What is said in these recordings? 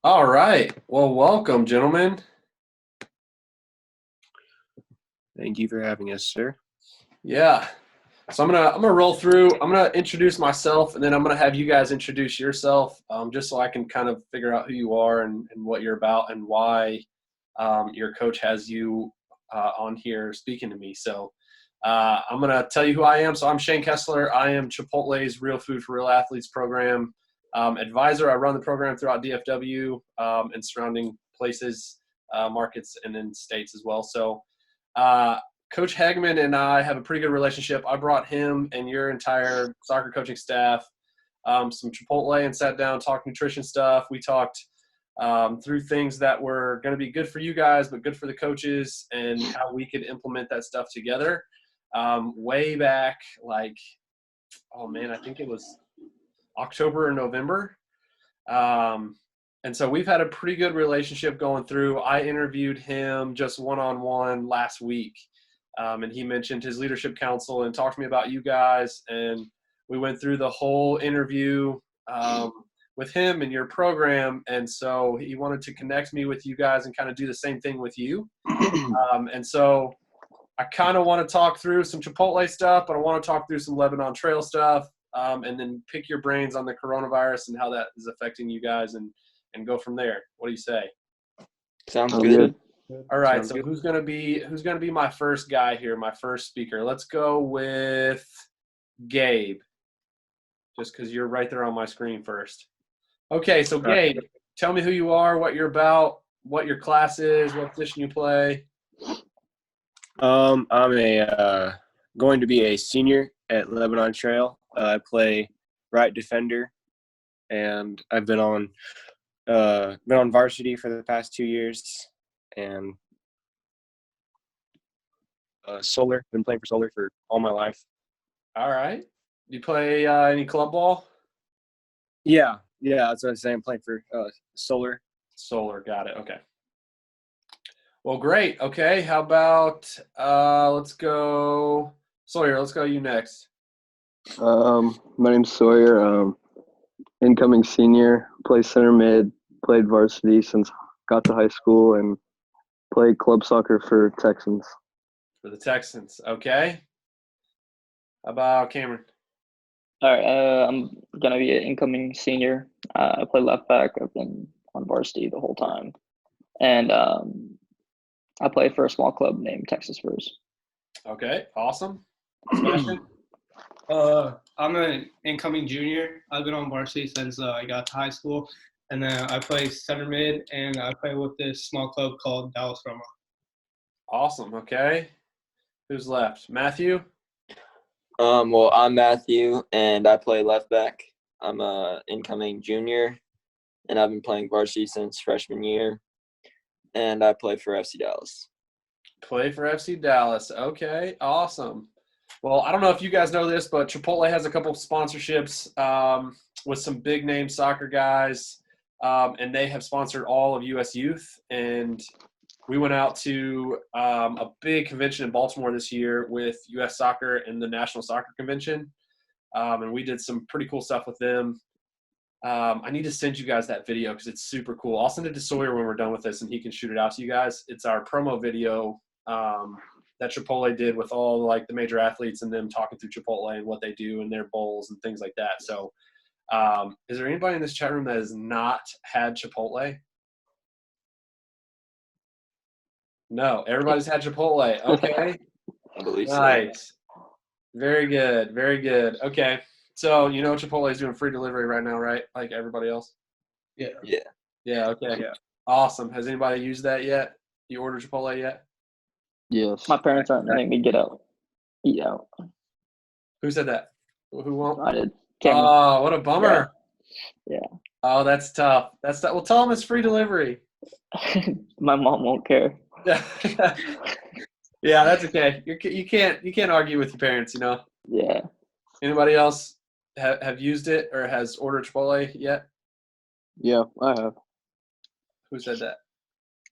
All right. Well, welcome, gentlemen. Thank you for having us, sir. Yeah. So I'm gonna roll through. I'm gonna introduce myself, and then I'm gonna have you guys introduce yourself, just so I can kind of figure out who you are and what you're about and why your coach has you on here speaking to me. So I'm gonna tell you who I am. So I'm Shane Kesler. I am Chipotle's Real Food for Real Athletes program advisor. I run the program throughout DFW and surrounding places, markets, and in states as well. So. Uh, Coach Hagman and I have a pretty good relationship. I brought him and your entire soccer coaching staff some Chipotle and sat down, talked nutrition stuff. We talked through things that were going to be good for you guys, but good for the coaches, and how we could implement that stuff together. Way back, oh man, I think it was October or November. Um, and so we've had a pretty good relationship going through. I interviewed him just one-on-one last week. And he mentioned his leadership council and talked to me about you guys. And we went through the whole interview with him and your program. And so he wanted to connect me with you guys and kind of do the same thing with you. And so I kind of want to talk through some Chipotle stuff, but I want to talk through some Lebanon Trail stuff, and then pick your brains on the coronavirus and how that is affecting you guys, and go from there. What do you say? Sounds good. All right. Sounds So good. who's gonna be my first guy here? My first speaker. Let's go with Gabe, just because you're right there on my screen first. Okay. So Gabe, tell me who you are, what you're about, what your class is, what position you play. I'm going to be a senior at Lebanon Trail. I play right defender, and I've been on varsity for the past 2 years, and Solar. Been playing for Solar for all my life. All right. Do you play any club ball? Yeah, that's what I'm saying. Playing for Solar. Solar. Got it. Okay. Well, great. Okay. How about let's go Sawyer. Let's go you next. My name's Sawyer. Incoming senior. Play center mid. Played varsity since got to high school and played club soccer for Texans. For the Texans. Okay. How about Cameron? All right, I'm gonna be an incoming senior. I play left back. I've been on varsity the whole time, and I play for a small club named Texas Spurs. Okay. Awesome. Sebastian? I'm an incoming junior. I've been on varsity since I got to high school, and then I play center mid, and I play with this small club called Dallas Roma. Awesome. Okay. Who's left? Matthew? Well, I'm Matthew, and I play left back. I'm a incoming junior, and I've been playing varsity since freshman year, and I play for FC Dallas. Play for FC Dallas. Okay. Awesome. Well, I don't know if you guys know this, but Chipotle has a couple of sponsorships with some big name soccer guys, and they have sponsored all of U.S. Youth. And we went out to a big convention in Baltimore this year with U.S. Soccer and the National Soccer Convention, and we did some pretty cool stuff with them. I need to send you guys that video because it's super cool. I'll send it to Sawyer when we're done with this, and he can shoot it out to you guys. It's our promo video that Chipotle did with all like the major athletes and them talking through Chipotle and what they do and their bowls and things like that. So, is there anybody in this chat room that has not had Chipotle? No, everybody's had Chipotle. Okay. I believe so. Nice. Very good. Very good. Okay. So, Chipotle is doing free delivery right now, right? Like everybody else? Yeah. Yeah. Okay. Yeah. Awesome. Has anybody used that yet? You ordered Chipotle yet? Yes. My parents aren't letting me eat out. Who said that? Who won't? I did. Cameron. Oh, what a bummer. Yeah. Oh, that's tough. That's tough. Well, tell them it's free delivery. My mom won't care. Yeah, that's okay. You can't argue with your parents, Yeah. Anybody else have used it or has ordered Chipotle yet? Yeah, I have. Who said that?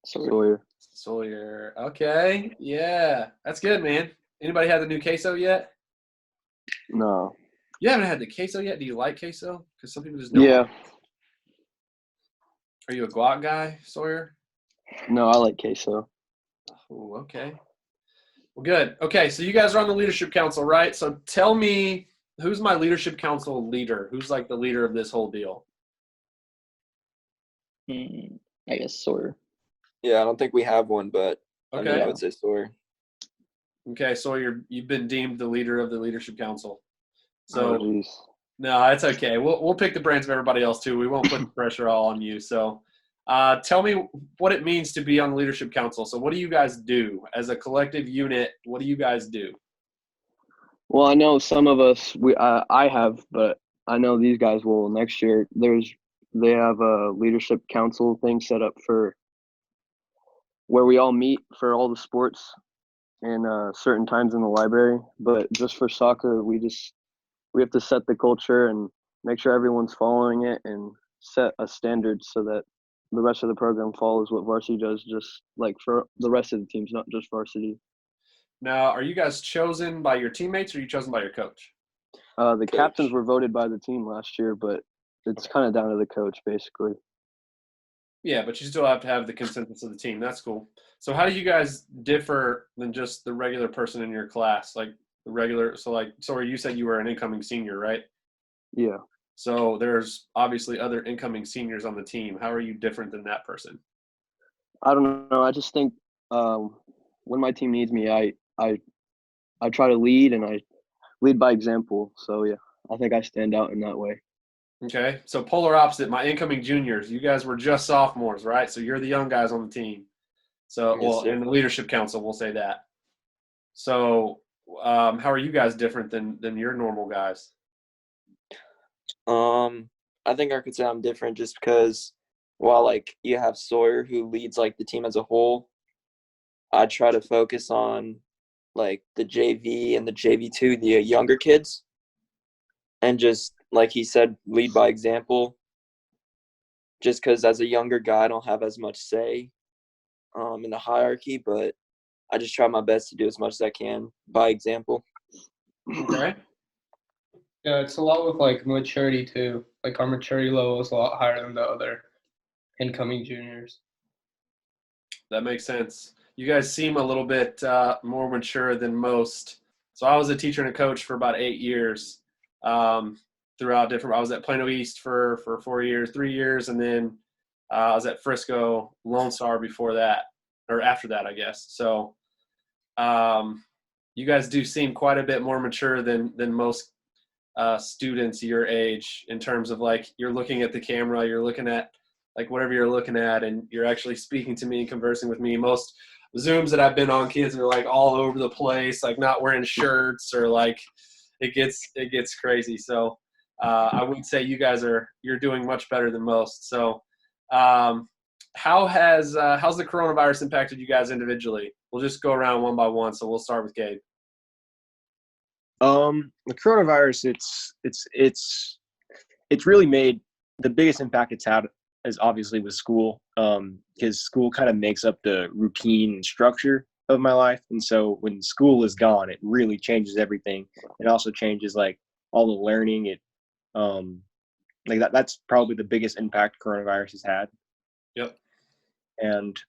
Sawyer. Sawyer. Okay. Yeah. That's good, man. Anybody had the new queso yet? No. You haven't had the queso yet? Do you like queso? Because some people just don't. Yeah. Are you a guac guy, Sawyer? No, I like queso. Oh, okay. Well, good. Okay, so you guys are on the leadership council, right? So tell me, who's my leadership council leader? Who's like the leader of this whole deal? I guess Sawyer. Yeah, I don't think we have one, but I mean, Okay. I would say Sawyer. Okay, so you've been deemed the leader of the leadership council. Oh, So jeez. no, it's okay. We'll pick the brains of everybody else too. We won't put the pressure all on you. So tell me what it means to be on the leadership council. So what do you guys do as a collective unit? What do you guys do? Well, I know some of us I have, but I know these guys will next year. They have a leadership council thing set up for where we all meet for all the sports in certain times in the library. But just for soccer, we have to set the culture and make sure everyone's following it and set a standard so that the rest of the program follows what varsity does, just like for the rest of the teams, not just varsity. Now, are you guys chosen by your teammates or are you chosen by your coach? The captains Coach. were voted by the team last year, but it's kind of down to the coach, basically. Yeah, but you still have to have the consensus of the team. That's cool. So how do you guys differ than just the regular person in your class? Like the regular, so you said you were an incoming senior, right? Yeah. So there's obviously other incoming seniors on the team. How are you different than that person? I don't know. I just think when my team needs me, I try to lead and I lead by example. So yeah, I think I stand out in that way. Okay, so polar opposite, my incoming juniors. You guys were just sophomores, right? So you're the young guys on the team. So, Yes, well, sir. in the leadership council, we'll say that. So, how are you guys different than your normal guys? I think I could say I'm different just because while like you have Sawyer who leads like the team as a whole, I try to focus on like the JV and the JV2, the younger kids, and just like he said, lead by example. Just because as a younger guy, I don't have as much say in the hierarchy, but I just try my best to do as much as I can by example. Okay. Yeah, it's a lot with like maturity too. Like our maturity level is a lot higher than the other incoming juniors. That makes sense. You guys seem a little bit more mature than most. So I was a teacher and a coach for about 8 years throughout different. I was at Plano East for 4 years, 3 years, and then I was at Frisco Lone Star before that, or after that, I guess. So you guys do seem quite a bit more mature than most students your age in terms of like you're looking at the camera, you're looking at like whatever you're looking at, and you're actually speaking to me and conversing with me. Most Zooms that I've been on, kids are like all over the place, like not wearing shirts or like it gets crazy. So I would say you're doing much better than most. So how's the coronavirus impacted you guys individually? We'll just go around one by one. So we'll start with Gabe. The coronavirus, it's really made the biggest impact it's had is obviously with school, because school kind of makes up the routine and structure of my life. And so when school is gone, it really changes everything. It also changes like all the learning. Like that's probably the biggest impact coronavirus has had. Yep. And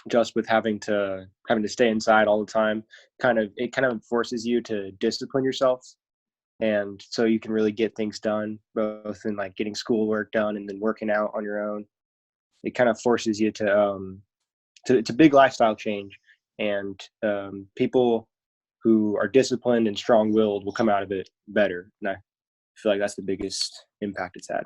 just with having to stay inside all the time, it kind of forces you to discipline yourself, and so you can really get things done, both in like getting schoolwork done and then working out on your own. It kind of forces you to it's a big lifestyle change, and people who are disciplined and strong-willed will come out of it better. And I feel like that's the biggest impact it's had.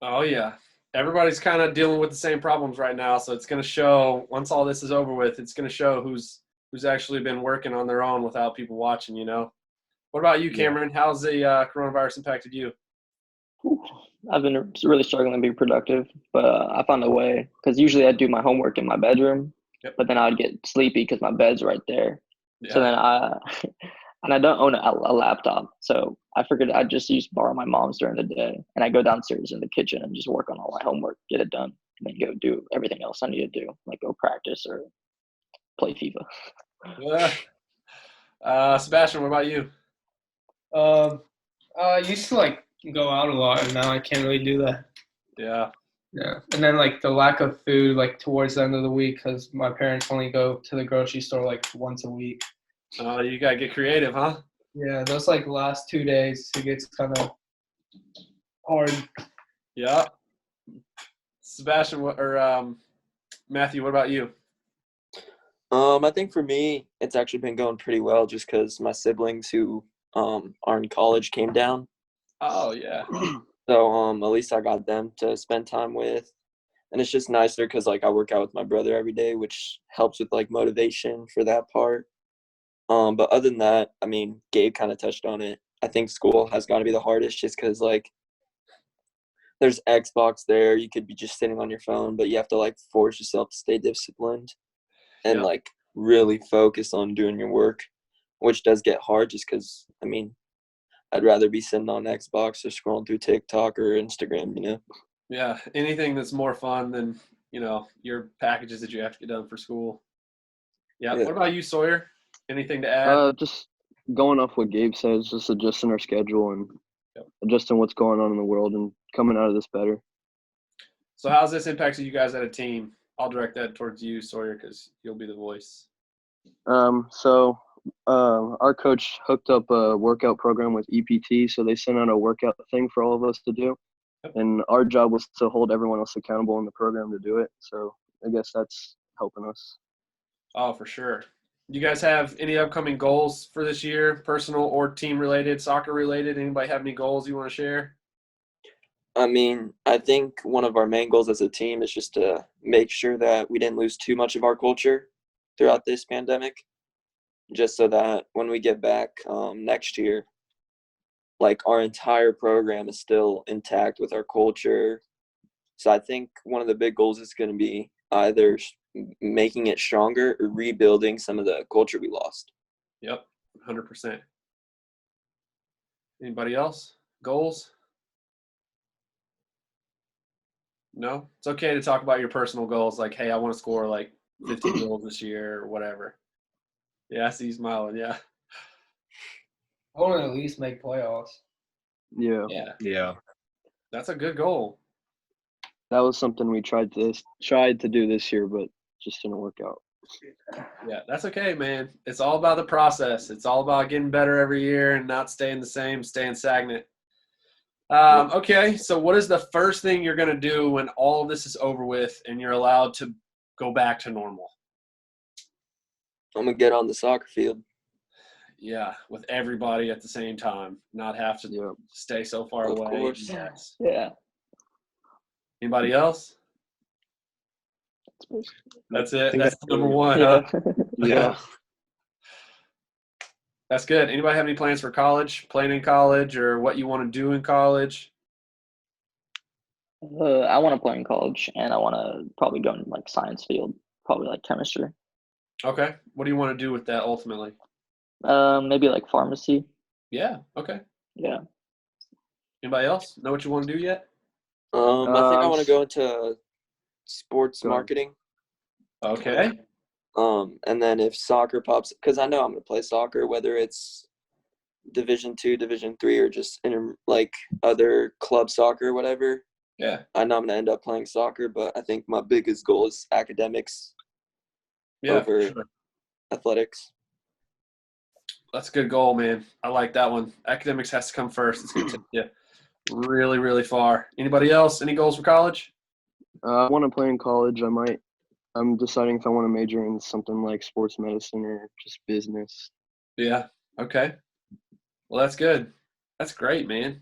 Oh yeah. Everybody's kind of dealing with the same problems right now, so it's going to show once all this is over with. It's going to show who's actually been working on their own without people watching. What about you, Cameron? How's the coronavirus impacted you? I've been really struggling to be productive, but I found a way because usually I do my homework in my bedroom, Yep. but then I'd get sleepy because my bed's right there. Yeah. So then and I don't own a laptop, so I figured I'd just borrow my mom's during the day, and I go downstairs in the kitchen and just work on all my homework, get it done, and then go do everything else I need to do, like go practice or play FIFA. Sebastian, what about you? I used to like go out a lot, and now I can't really do that. Yeah. Yeah, and then like the lack of food like towards the end of the week because my parents only go to the grocery store like once a week. Oh, you gotta get creative, huh? Yeah, those like last 2 days it gets kind of hard. Yeah. Sebastian, Matthew, what about you? I think for me, it's actually been going pretty well just because my siblings who are in college came down. Oh yeah. So at least I got them to spend time with. And it's just nicer because like I work out with my brother every day, which helps with like motivation for that part. But other than that, I mean, Gabe kind of touched on it. I think school has got to be the hardest just because like there's Xbox there. You could be just sitting on your phone, but you have to like force yourself to stay disciplined and Yep. like really focus on doing your work, which does get hard just because, I mean, I'd rather be sitting on Xbox or scrolling through TikTok or Instagram, you know? Yeah. Anything that's more fun than, your packages that you have to get done for school. Yeah. Yeah. What about you, Sawyer? Anything to add? Just going off what Gabe says, just adjusting our schedule and Yep. adjusting what's going on in the world and coming out of this better. So how's this impacted you guys as a team? I'll direct that towards you, Sawyer, because you'll be the voice. Our coach hooked up a workout program with EPT, so they sent out a workout thing for all of us to do. Yep. And our job was to hold everyone else accountable in the program to do it. So I guess that's helping us. Oh, for sure. You guys have any upcoming goals for this year, personal or team related, soccer related? Anybody have any goals you want to share? I mean, I think one of our main goals as a team is just to make sure that we didn't lose too much of our culture throughout this pandemic, just so that when we get back next year, like our entire program is still intact with our culture. So I think one of the big goals is going to be either making it stronger or rebuilding some of the culture we lost. Yep, 100%. Anybody else? Goals? No? It's okay to talk about your personal goals, like, hey, I want to score like 15 goals this year or whatever. Yeah, I see you smiling. Yeah. I want to at least make playoffs. Yeah. Yeah, Yeah. that's a good goal. That was something we tried to do this year, but just didn't work out. Yeah, that's okay, man. It's all about the process. It's all about getting better every year and not staying the same, staying stagnant. Okay, so what is the first thing you're going to do when all of this is over with and you're allowed to go back to normal? I'm going to get on the soccer field. Yeah, with everybody at the same time, not have to stay so far Of away. course. Yes. Yeah. Anybody else? That's it. think That's that's number really- one, Yeah. huh? Yeah. That's good. Anybody have any plans for college, playing in college, or what you want to do in college? I want to play in college, and I want to probably go in like science field, probably like chemistry. Okay. What do you want to do with that ultimately? Maybe like pharmacy. Yeah. Okay. Yeah. Anybody else know what you want to do yet? I think I want to go into sports Go ahead. marketing. Okay. And then if soccer pops, because I know I'm going to play soccer, whether it's Division 2, Division 3, or just like other club soccer, whatever. Yeah. I know I'm going to end up playing soccer, but I think my biggest goal is academics Yeah. for over sure. athletics. That's a good goal, man. I like that one. Academics has to come first. It's going to take you really, really far. Anybody else? Any goals for college? I want to play in college. I'm deciding if I want to major in something like sports medicine or just business. Yeah. Okay. Well, that's good. That's great, man.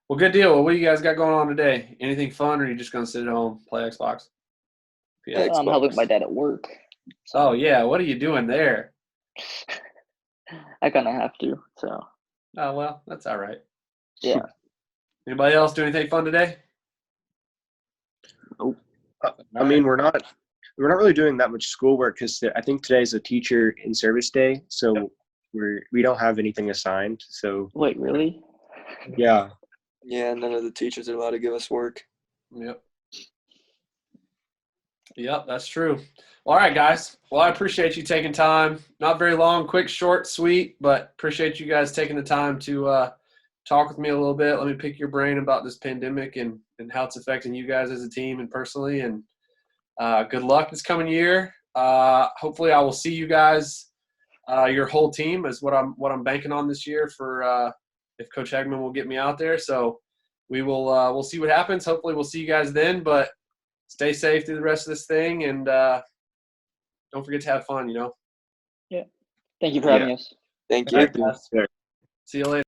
Well, good deal. Well, what do you guys got going on today? Anything fun, or are you just going to sit at home, play Xbox? Yeah. Xbox. I'm helping my dad at work. Oh, yeah. What are you doing there? I kind of have to. So Oh, well, that's all right. yeah. Anybody else do anything fun today? I mean, we're not really doing that much schoolwork because I think today's a teacher in service day, so we don't have anything assigned. So Wait, really? yeah, Yeah, none of the teachers are allowed to give us work. Yep. Yep, that's true. Well, all right, guys. Well, I appreciate you taking time. Not very long, quick, short, sweet, but appreciate you guys taking the time to talk with me a little bit. Let me pick your brain about this pandemic and how it's affecting you guys as a team and personally. And good luck this coming year. Hopefully I will see you guys, your whole team is what I'm banking on this year for if Coach Hagman will get me out there. So we'll see what happens. Hopefully we'll see you guys then, but stay safe through the rest of this thing, and don't forget to have fun, Yeah. Thank you for having us. Thank you. All right, guys. Sure. See you later.